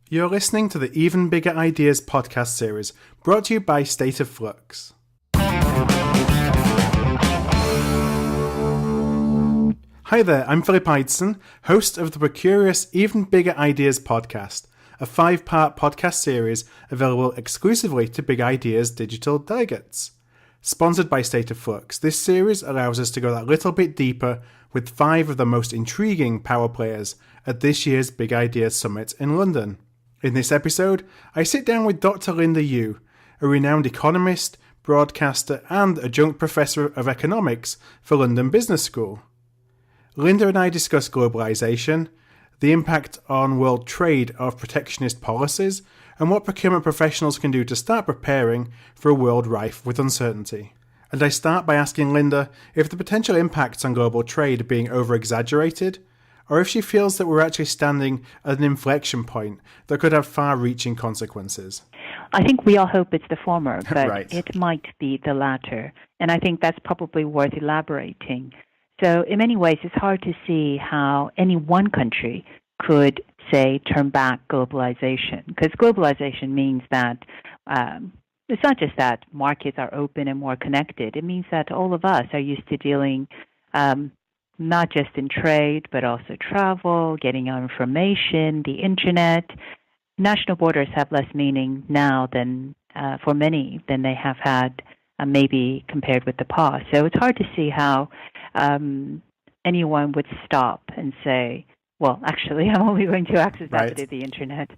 You're listening to the Even Bigger Ideas podcast series, brought to you by State of Flux. Hi there, I'm Philip Eidson, host of the Procurious Even Bigger Ideas podcast, a 5-part podcast series available exclusively to Big Ideas digital delegates. Sponsored by State of Flux, this series allows us to go that little bit deeper with 5 of the most intriguing power players at this year's Big Ideas Summit in London. In this episode, I sit down with Dr. Linda Yueh, a renowned economist, broadcaster and adjunct professor of economics for London Business School. Linda and I discuss globalization, the impact on world trade of protectionist policies, and what procurement professionals can do to start preparing for a world rife with uncertainty. And I start by asking Linda if the potential impacts on global trade are being over-exaggerated, or if she feels that we're actually standing at an inflection point that could have far-reaching consequences. I think we all hope it's the former, but Right. It might be the latter. And I think that's probably worth elaborating. So in many ways, it's hard to see how any one country could, say, turn back globalization. Because globalization means that it's not just that markets are open and more connected. It means that all of us are used to dealing not just in trade, but also travel, getting our information, the internet. National borders have less meaning now than for many than they have had maybe compared with the past. So it's hard to see how anyone would stop and say, well, actually, I'm only going to access that Right. through the internet.